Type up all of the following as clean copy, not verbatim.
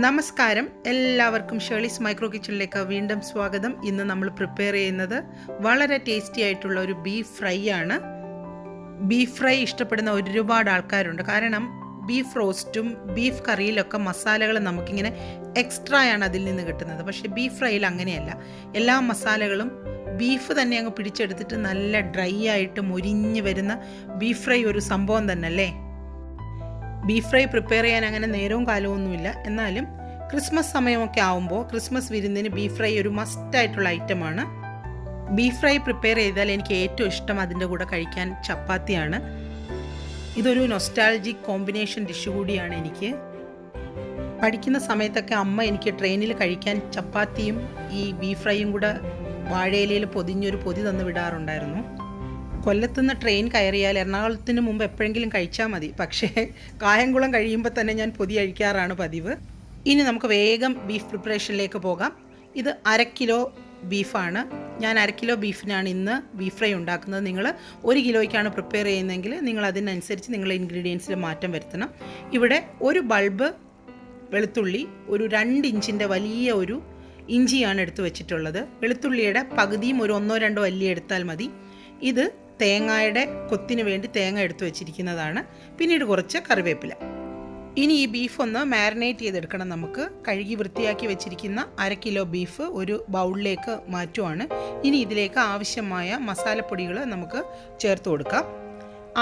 നമസ്കാരം എല്ലാവർക്കും Shirley's micro കിച്ചണിലേക്ക് വീണ്ടും സ്വാഗതം. ഇന്ന് നമ്മൾ പ്രിപ്പയർ ചെയ്യുന്നത് വളരെ ടേസ്റ്റി ആയിട്ടുള്ള ഒരു ബീഫ് ഫ്രൈ ആണ്. ബീഫ് ഫ്രൈ ഇഷ്ടപ്പെടുന്ന ഒരുപാട് ആൾക്കാരുണ്ട്. കാരണം ബീഫ് റോസ്റ്റും ബീഫ് കറിയിലൊക്കെ മസാലകൾ നമുക്കിങ്ങനെ എക്സ്ട്രാ ആണ് അതിൽ നിന്ന് കിട്ടുന്നത്. പക്ഷേ ബീഫ് ഫ്രൈയിൽ അങ്ങനെയല്ല. എല്ലാ മസാലകളും ബീഫ് തന്നെ അങ്ങ് പിടിച്ചെടുത്തിട്ട് നല്ല ഡ്രൈ ആയിട്ട് മൊരിഞ്ഞ് വരുന്ന ബീഫ് ഫ്രൈ ഒരു സംഭവം തന്നെ അല്ലേ. ബീഫ് ഫ്രൈ പ്രിപ്പയർ ചെയ്യാൻ അങ്ങനെ നേരവും കാലമൊന്നുമില്ല. എന്നാലും ക്രിസ്മസ് സമയമൊക്കെ ആവുമ്പോൾ ക്രിസ്മസ് വിരുന്നിന് ബീഫ് ഫ്രൈ ഒരു മസ്റ്റായിട്ടുള്ള ഐറ്റമാണ്. ബീഫ് ഫ്രൈ പ്രിപ്പയർ ചെയ്താൽ എനിക്ക് ഏറ്റവും ഇഷ്ടം അതിൻ്റെ കൂടെ കഴിക്കാൻ ചപ്പാത്തിയാണ്. ഇതൊരു നൊസ്റ്റാൾജിക് കോമ്പിനേഷൻ ഡിഷ് കൂടിയാണ് എനിക്ക്. പഠിക്കുന്ന സമയത്തൊക്കെ അമ്മ എനിക്ക് ട്രെയിനിൽ കഴിക്കാൻ ചപ്പാത്തിയും ഈ ബീഫ് ഫ്രൈയും കൂടെ വാഴയിലയിൽ പൊതിഞ്ഞൊരു പൊതി തന്നു വിടാറുണ്ടായിരുന്നു. കൊല്ലത്തുനിന്ന് ട്രെയിൻ കയറിയാൽ എറണാകുളത്തിന് മുമ്പ് എപ്പോഴെങ്കിലും കഴിച്ചാൽ മതി. പക്ഷേ കായംകുളം കഴിയുമ്പോൾ തന്നെ ഞാൻ പൊതി കഴിക്കാറാണ് പതിവ്. ഇനി നമുക്ക് വേഗം ബീഫ് പ്രിപ്പറേഷനിലേക്ക് പോകാം. ഇത് 1/2 കിലോ ബീഫാണ്. ഞാൻ 1/2 കിലോ ബീഫിനാണ് ഇന്ന് ബീഫ് ഫ്രൈ ഉണ്ടാക്കുന്നത്. നിങ്ങൾ 1 കിലോയ്ക്കാണ് പ്രിപ്പയർ ചെയ്യുന്നതെങ്കിൽ നിങ്ങൾ അതിനനുസരിച്ച് നിങ്ങളുടെ ഇൻഗ്രീഡിയൻസിൽ മാറ്റം വരുത്തണം. ഇവിടെ ഒരു ബൾബ് വെളുത്തുള്ളി, ഒരു 2 ഇഞ്ചിൻ്റെ വലിയ ഒരു ഇഞ്ചിയാണ് എടുത്തു വെച്ചിട്ടുള്ളത്. വെളുത്തുള്ളിയുടെ പകുതിയും ഒരു 1-2 അല്ലി എടുത്താൽ മതി. ഇത് തേങ്ങയുടെ കൊത്തിന് വേണ്ടി തേങ്ങ എടുത്തു വെച്ചിരിക്കുന്നതാണ്. പിന്നീട് കുറച്ച് കറിവേപ്പില. ഇനി ഈ ബീഫ് ഒന്ന് മാരിനേറ്റ് ചെയ്തെടുക്കണം. നമുക്ക് കഴുകി വൃത്തിയാക്കി വെച്ചിരിക്കുന്ന 1/2 കിലോ ബീഫ് ഒരു ബൗളിലേക്ക് മാറ്റുവാണ്. ഇനി ഇതിലേക്ക് ആവശ്യമായ മസാലപ്പൊടികൾ നമുക്ക് ചേർത്ത് കൊടുക്കാം.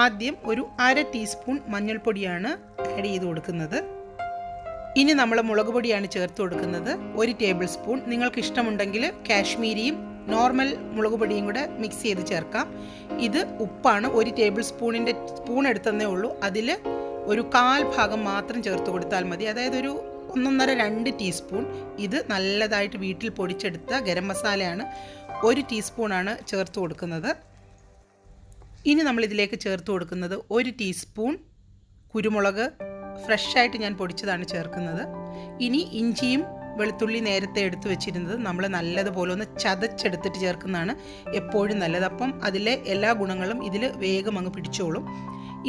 ആദ്യം ഒരു 1/2 ടീസ്പൂൺ മഞ്ഞൾപ്പൊടിയാണ് ആഡ് ചെയ്ത് കൊടുക്കുന്നത്. ഇനി നമ്മൾ മുളക് പൊടിയാണ് ചേർത്ത് കൊടുക്കുന്നത്. 1 ടേബിൾ സ്പൂൺ. നിങ്ങൾക്ക് ഇഷ്ടമുണ്ടെങ്കിൽ കാശ്മീരിയും നോർമൽ മുളക് പൊടിയും കൂടെ മിക്സ് ചെയ്ത് ചേർക്കാം. ഇത് ഉപ്പാണ്. 1 ടേബിൾ സ്പൂണിൻ്റെ സ്പൂൺ എടുത്തതേ ഉള്ളൂ. അതിൽ ഒരു 1/4 ഭാഗം മാത്രം ചേർത്ത് കൊടുത്താൽ മതി. അതായത് ഒരു 1.5-2 ടീസ്പൂൺ. ഇത് നല്ലതായിട്ട് വീട്ടിൽ പൊടിച്ചെടുത്ത ഗരം മസാലയാണ്. 1 ടീസ്പൂണാണ് ചേർത്ത് കൊടുക്കുന്നത്. ഇനി നമ്മളിതിലേക്ക് ചേർത്ത് കൊടുക്കുന്നത് 1 ടീസ്പൂൺ കുരുമുളക് ഫ്രഷായിട്ട് ഞാൻ പൊടിച്ചതാണ് ചേർക്കുന്നത്. ഇനി ഇഞ്ചിയും വെളുത്തുള്ളി നേരത്തെ എടുത്തു വെച്ചിരുന്നത് നമ്മൾ നല്ലതുപോലെ ഒന്ന് ചതച്ചെടുത്തിട്ട് ചേർക്കുന്നതാണ് എപ്പോഴും നല്ലത്. അപ്പം അതിലെ എല്ലാ ഗുണങ്ങളും ഇതിൽ വേഗം അങ്ങ് പിടിച്ചോളും.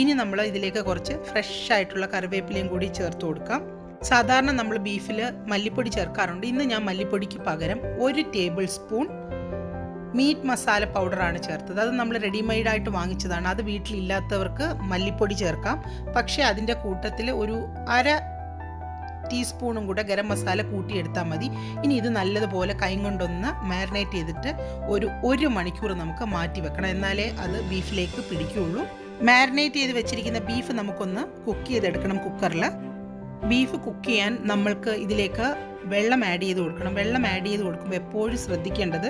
ഇനി നമ്മൾ ഇതിലേക്ക് കുറച്ച് ഫ്രഷ് ആയിട്ടുള്ള കറിവേപ്പിലയും കൂടി ചേർത്ത് കൊടുക്കാം. സാധാരണ നമ്മൾ ബീഫിൽ മല്ലിപ്പൊടി ചേർക്കാറുണ്ട്. ഇന്ന് ഞാൻ മല്ലിപ്പൊടിക്ക് പകരം 1 ടേബിൾ സ്പൂൺ മീറ്റ് മസാല പൗഡറാണ് ചേർത്തത്. അത് നമ്മൾ റെഡിമെയ്ഡായിട്ട് വാങ്ങിച്ചതാണ്. അത് വീട്ടിലില്ലാത്തവർക്ക് മല്ലിപ്പൊടി ചേർക്കാം. പക്ഷേ അതിൻ്റെ കൂട്ടത്തിൽ ഒരു 1/2 ടീസ്പൂണും കൂടെ ഗരം മസാല കൂട്ടിയെടുത്താൽ മതി. ഇനി ഇത് നല്ലതുപോലെ കൈ കൊണ്ടൊന്ന് മാരിനേറ്റ് ചെയ്തിട്ട് ഒരു 1 മണിക്കൂർ നമുക്ക് മാറ്റി വെക്കണം. എന്നാലേ അത് ബീഫിലേക്ക് പിടിക്കുകയുള്ളൂ. മാരിനേറ്റ് ചെയ്ത് വെച്ചിരിക്കുന്ന ബീഫ് നമുക്കൊന്ന് കുക്ക് ചെയ്തെടുക്കണം കുക്കറിൽ. ബീഫ് കുക്ക് ചെയ്യാൻ നമ്മൾക്ക് ഇതിലേക്ക് വെള്ളം ആഡ് ചെയ്ത് കൊടുക്കണം. വെള്ളം ആഡ് ചെയ്ത് കൊടുക്കുമ്പോൾ എപ്പോഴും ശ്രദ്ധിക്കേണ്ടത്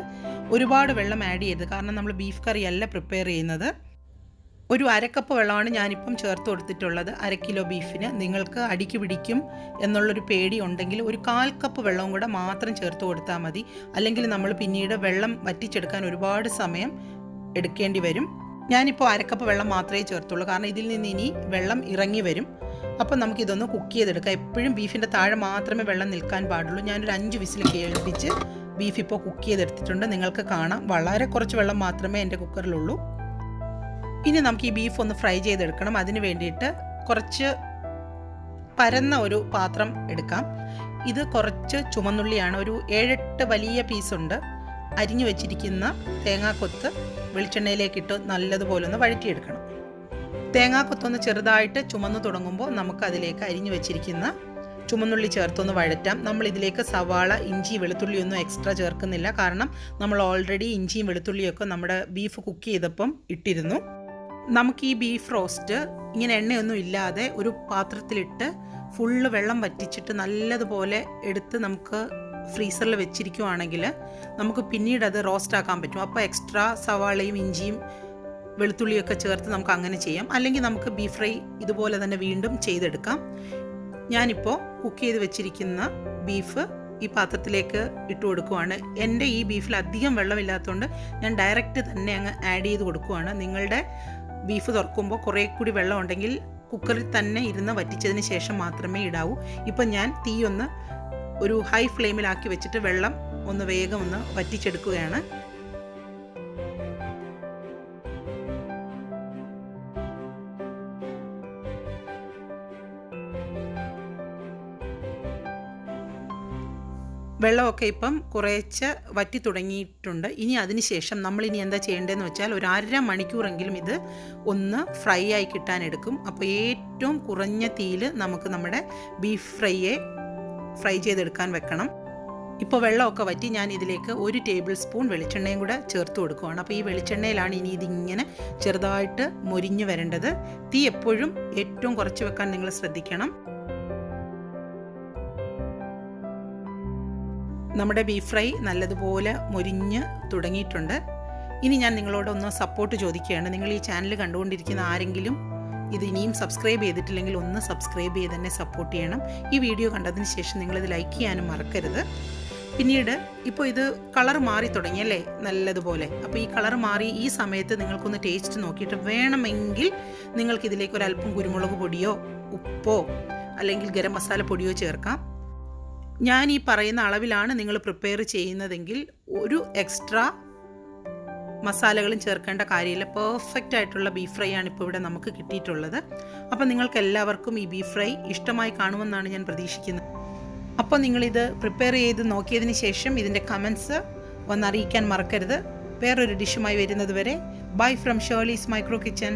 ഒരുപാട് വെള്ളം ആഡ് ചെയ്യരുത്. കാരണം നമ്മൾ ബീഫ് കറി അല്ല പ്രിപ്പയർ ചെയ്യുന്നത്. ഒരു 1/2 കപ്പ് വെള്ളമാണ് ഞാനിപ്പം ചേർത്ത് കൊടുത്തിട്ടുള്ളത് 1/2 കിലോ ബീഫിന്. നിങ്ങൾക്ക് അടിക്ക് പിടിക്കും എന്നുള്ളൊരു പേടി ഉണ്ടെങ്കിൽ ഒരു 1/4 കപ്പ് വെള്ളവും കൂടെ മാത്രം ചേർത്ത് കൊടുത്താൽ മതി. അല്ലെങ്കിൽ നമ്മൾ പിന്നീട് വെള്ളം വറ്റിച്ചെടുക്കാൻ ഒരുപാട് സമയം എടുക്കേണ്ടി വരും. ഞാനിപ്പോൾ 1/2 കപ്പ് വെള്ളം മാത്രമേ ചേർത്തുള്ളൂ. കാരണം ഇതിൽ നിന്ന് ഇനി വെള്ളം ഇറങ്ങി വരും. അപ്പം നമുക്കിതൊന്ന് കുക്ക് ചെയ്തെടുക്കാം. എപ്പോഴും ബീഫിൻ്റെ താഴെ മാത്രമേ വെള്ളം നിൽക്കാൻ പാടുള്ളൂ. ഞാനൊരു 5 വിസിൽ കേൾപ്പിച്ച് ബീഫ് ഇപ്പോൾ കുക്ക് ചെയ്തെടുത്തിട്ടുണ്ട്. നിങ്ങൾക്ക് കാണാം വളരെ കുറച്ച് വെള്ളം മാത്രമേ എൻ്റെ കുക്കറിലുള്ളൂ. ഇനി നമുക്ക് ഈ ബീഫ് ഒന്ന് ഫ്രൈ ചെയ്തെടുക്കണം. അതിന് വേണ്ടിയിട്ട് കുറച്ച് പരന്ന ഒരു പാത്രം എടുക്കാം. ഇത് കുറച്ച് ചുമന്നുള്ളിയാണ്. ഒരു 7-8 വലിയ പീസുണ്ട്. അരിഞ്ഞു വെച്ചിരിക്കുന്ന തേങ്ങാക്കൊത്ത് വെളിച്ചെണ്ണയിലേക്കിട്ട് നല്ലതുപോലെ ഒന്ന് വഴറ്റിയെടുക്കണം. തേങ്ങാക്കൊത്തൊന്ന് ചെറുതായിട്ട് ചുമന്ന് തുടങ്ങുമ്പോൾ നമുക്ക് അതിലേക്ക് അരിഞ്ഞു വെച്ചിരിക്കുന്ന ചുമന്നുള്ളി ചേർത്തൊന്ന് വഴറ്റാം. നമ്മൾ ഇതിലേക്ക് സവാള, ഇഞ്ചി, വെളുത്തുള്ളിയൊന്നും എക്സ്ട്രാ ചേർക്കുന്നില്ല. കാരണം നമ്മൾ ഓൾറെഡി ഇഞ്ചിയും വെളുത്തുള്ളിയൊക്കെ നമ്മുടെ ബീഫ് കുക്ക് ചെയ്തപ്പം ഇട്ടിരുന്നു. നമുക്ക് ഈ ബീഫ് റോസ്റ്റ് ഇങ്ങനെ എണ്ണയൊന്നും ഇല്ലാതെ ഒരു പാത്രത്തിലിട്ട് ഫുള്ള് വെള്ളം വറ്റിച്ചിട്ട് നല്ലതുപോലെ എടുത്ത് നമുക്ക് ഫ്രീസറിൽ വെച്ചിരിക്കുവാണെങ്കിൽ നമുക്ക് പിന്നീട് അത് റോസ്റ്റ് ആക്കാൻ പറ്റും. അപ്പോൾ എക്സ്ട്രാ സവാളയും ഇഞ്ചിയും വെളുത്തുള്ളിയൊക്കെ ചേർത്ത് നമുക്ക് അങ്ങനെ ചെയ്യാം. അല്ലെങ്കിൽ നമുക്ക് ബീഫ് ഫ്രൈ ഇതുപോലെ തന്നെ വീണ്ടും ചെയ്തെടുക്കാം. ഞാനിപ്പോൾ കുക്ക് ചെയ്ത് വെച്ചിരിക്കുന്ന ബീഫ് ഈ പാത്രത്തിലേക്ക് ഇട്ട് കൊടുക്കുവാണ്. എൻ്റെ ഈ ബീഫിൽ അധികം വെള്ളമില്ലാത്തതുകൊണ്ട് ഞാൻ ഡയറക്റ്റ് തന്നെ അങ്ങ് ആഡ് ചെയ്ത് കൊടുക്കുവാണ്. നിങ്ങളുടെ ബീഫ് തുറക്കുമ്പോൾ കുറേ കൂടി വെള്ളം ഉണ്ടെങ്കിൽ കുക്കറിൽ തന്നെ ഇരുന്ന് വറ്റിച്ചതിന് ശേഷം മാത്രമേ ഇടാവൂ. ഇപ്പം ഞാൻ തീ ഒന്ന് ഒരു ഹൈ ഫ്ലെയിമിലാക്കി വെച്ചിട്ട് വെള്ളം ഒന്ന് വേഗം ഒന്ന് വറ്റിച്ചെടുക്കുകയാണ്. വെള്ളമൊക്കെ ഇപ്പം കുറേശ്ശെ വറ്റി തുടങ്ങിയിട്ടുണ്ട്. ഇനി അതിന് ശേഷം നമ്മളിനി എന്താ ചെയ്യേണ്ടതെന്ന് വെച്ചാൽ ഒരു 1/2 മണിക്കൂറെങ്കിലും ഇത് ഒന്ന് ഫ്രൈ ആയി കിട്ടാനെടുക്കും. അപ്പോൾ ഏറ്റവും കുറഞ്ഞ തീയിൽ നമുക്ക് നമ്മുടെ ബീഫ് ഫ്രൈ ചെയ്തെടുക്കാൻ വെക്കണം. ഇപ്പോൾ വെള്ളമൊക്കെ വറ്റി ഞാൻ ഇതിലേക്ക് 1 ടേബിൾ സ്പൂൺ വെളിച്ചെണ്ണയും കൂടെ ചേർത്ത് കൊടുക്കുകയാണ്. അപ്പോൾ ഈ വെളിച്ചെണ്ണയിലാണ് ഇനി ഇതിങ്ങനെ ചെറുതായിട്ട് മൊരിഞ്ഞ് വരേണ്ടത്. തീ എപ്പോഴും ഏറ്റവും കുറച്ച് വെക്കാൻ നിങ്ങൾ ശ്രദ്ധിക്കണം. നമ്മുടെ ബീഫ് ഫ്രൈ നല്ലതുപോലെ മൊരിഞ്ഞ് തുടങ്ങിയിട്ടുണ്ട്. ഇനി ഞാൻ നിങ്ങളോടൊന്ന് സപ്പോർട്ട് ചോദിക്കുകയാണ്. നിങ്ങൾ ഈ ചാനൽ കണ്ടുകൊണ്ടിരിക്കുന്ന ആരെങ്കിലും ഇത് ഇനിയും സബ്സ്ക്രൈബ് ചെയ്തിട്ടില്ലെങ്കിൽ ഒന്ന് സബ്സ്ക്രൈബ് ചെയ്ത് തന്നെ സപ്പോർട്ട് ചെയ്യണം. ഈ വീഡിയോ കണ്ടതിന് ശേഷം നിങ്ങളിത് ലൈക്ക് ചെയ്യാനും മറക്കരുത്. പിന്നീട് ഇപ്പോൾ ഇത് കളർ മാറി തുടങ്ങിയല്ലേ നല്ലതുപോലെ. അപ്പോൾ ഈ കളർ മാറി ഈ സമയത്ത് നിങ്ങൾക്കൊന്ന് ടേസ്റ്റ് നോക്കിയിട്ട് വേണമെങ്കിൽ നിങ്ങൾക്കിതിലേക്ക് ഒരല്പം കുരുമുളക് പൊടിയോ ഉപ്പോ അല്ലെങ്കിൽ ഗരം മസാല പൊടിയോ ചേർക്കാം. ഞാൻ ഈ പറയുന്ന അളവിലാണ് നിങ്ങൾ പ്രിപ്പയർ ചെയ്യുന്നതെങ്കിൽ ഒരു എക്സ്ട്രാ മസാലകളും ചേർക്കേണ്ട കാര്യമില്ല. പെർഫെക്റ്റ് ആയിട്ടുള്ള ബീഫ് ഫ്രൈ ആണ് ഇപ്പോൾ ഇവിടെ നമുക്ക് കിട്ടിയിട്ടുള്ളത്. അപ്പോൾ നിങ്ങൾക്ക് എല്ലാവർക്കും ഈ ബീഫ് ഫ്രൈ ഇഷ്ടമായി കാണുമെന്നാണ് ഞാൻ പ്രതീക്ഷിക്കുന്നത്. അപ്പോൾ നിങ്ങളിത് പ്രിപ്പയർ ചെയ്ത് നോക്കിയതിന് ശേഷം ഇതിൻ്റെ കമൻസ് ഒന്ന് അറിയിക്കാൻ മറക്കരുത്. വേറൊരു ഡിഷുമായി വരുന്നത് വരെ bye from Shirley's micro kitchen.